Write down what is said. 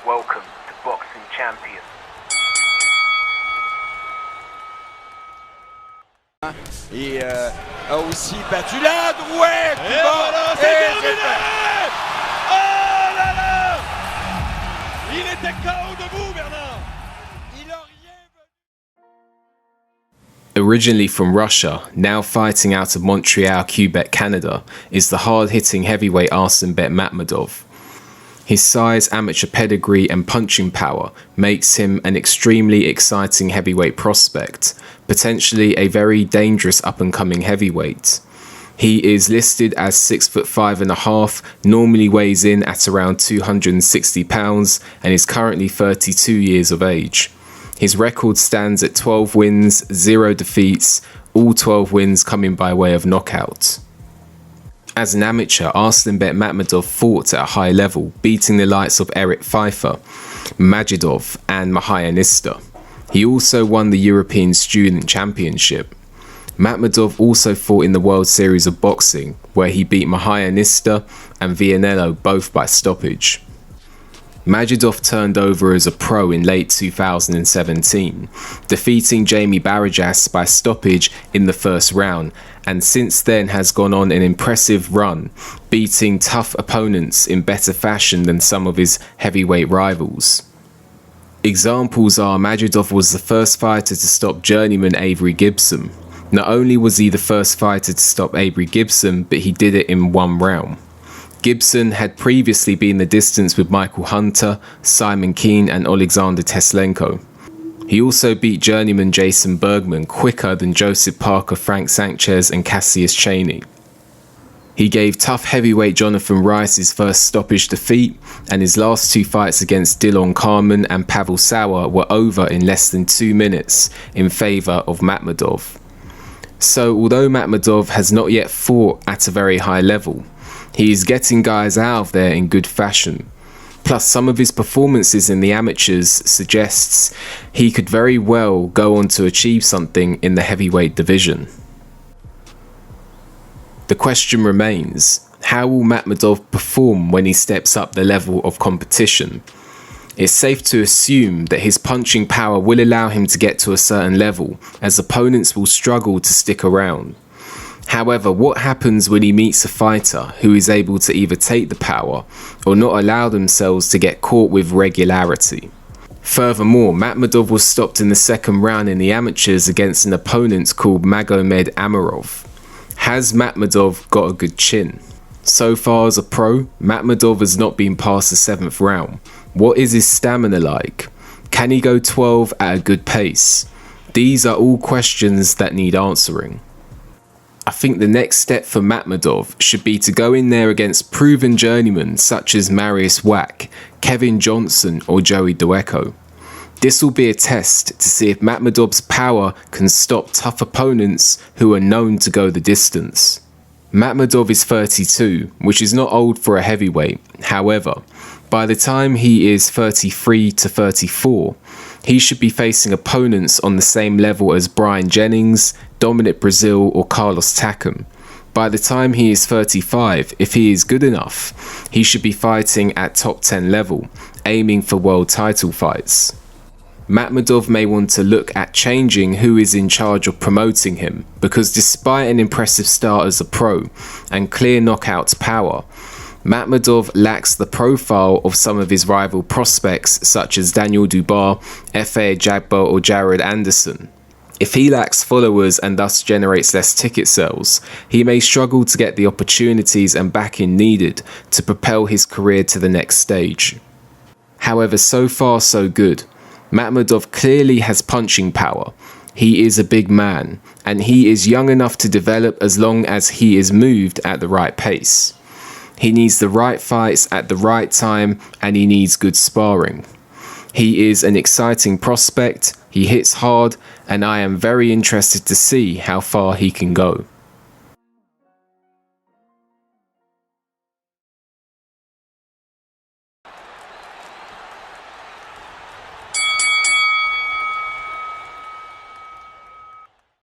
Welcome to Boxing Champions. Et a aussi battu la droite. Et voilà, c'est terminé. Oh là là, il était KO debout, Bernard. Il a rien. Originally from Russia, now fighting out of Montreal, Quebec, Canada, is the hard-hitting heavyweight Arslanbek Makhmudov. His size, amateur pedigree and punching power makes him an extremely exciting heavyweight prospect, potentially a very dangerous up-and-coming heavyweight. He is listed as 6'5.5", normally weighs in at around 260 pounds and is currently 32 years of age. His record stands at 12 wins, 0 defeats, all 12 wins coming by way of knockout. As an amateur, Arslanbek Makhmudov fought at a high level, beating the likes of Eric Pfeiffer, Majidov and Mahayanista. He also won the European Student Championship. Makhmudov also fought in the World Series of Boxing, where he beat Mahayanista and Vianello both by stoppage. Majidov turned over as a pro in late 2017, defeating Jamie Barajas by stoppage in the first round, and since then has gone on an impressive run, beating tough opponents in better fashion than some of his heavyweight rivals. Examples are Majidov was the first fighter to stop journeyman Avery Gibson. Not only was he the first fighter to stop Avery Gibson, but he did it in one round. Gibson had previously been the distance with Michael Hunter, Simon Keane and Alexander Teslenko. He also beat journeyman Jason Bergman quicker than Joseph Parker, Frank Sanchez and Cassius Chaney. He gave tough heavyweight Jonathan Rice his first stoppage defeat, and his last two fights against Dillon Carman and Pavel Sauer were over in less than 2 minutes in favour of Makhmudov. So although Makhmudov has not yet fought at a very high level, he is getting guys out of there in good fashion. Plus, some of his performances in the amateurs suggests he could very well go on to achieve something in the heavyweight division. The question remains, how will Makhmudov perform when he steps up the level of competition? It's safe to assume that his punching power will allow him to get to a certain level, as opponents will struggle to stick around. However, what happens when he meets a fighter who is able to either take the power or not allow themselves to get caught with regularity? Furthermore, Makhmudov was stopped in the second round in the amateurs against an opponent called Magomed Amirov. Has Makhmudov got a good chin? So far as a pro, Makhmudov has not been past the 7th round. What is his stamina like? Can he go 12 at a good pace? These are all questions that need answering. I think the next step for Makhmudov should be to go in there against proven journeymen such as Marius Wack, Kevin Johnson or Joey Dueco. This will be a test to see if Makhmudov's power can stop tough opponents who are known to go the distance. Makhmudov is 32, which is not old for a heavyweight. However, by the time he is 33 to 34, he should be facing opponents on the same level as Brian Jennings, Dominic Brazil or Carlos Takam. By the time he is 35, if he is good enough, he should be fighting at top 10 level, aiming for world title fights. Makhmudov may want to look at changing who is in charge of promoting him, because despite an impressive start as a pro and clear knockout power, Makhmudov lacks the profile of some of his rival prospects such as Daniel Dubois, F.A. Jagba or Jared Anderson. If he lacks followers and thus generates less ticket sales, he may struggle to get the opportunities and backing needed to propel his career to the next stage. However, so far so good. Makhmudov clearly has punching power. He is a big man, and he is young enough to develop as long as he is moved at the right pace. He needs the right fights at the right time, and he needs good sparring. He is an exciting prospect, he hits hard, and I am very interested to see how far he can go.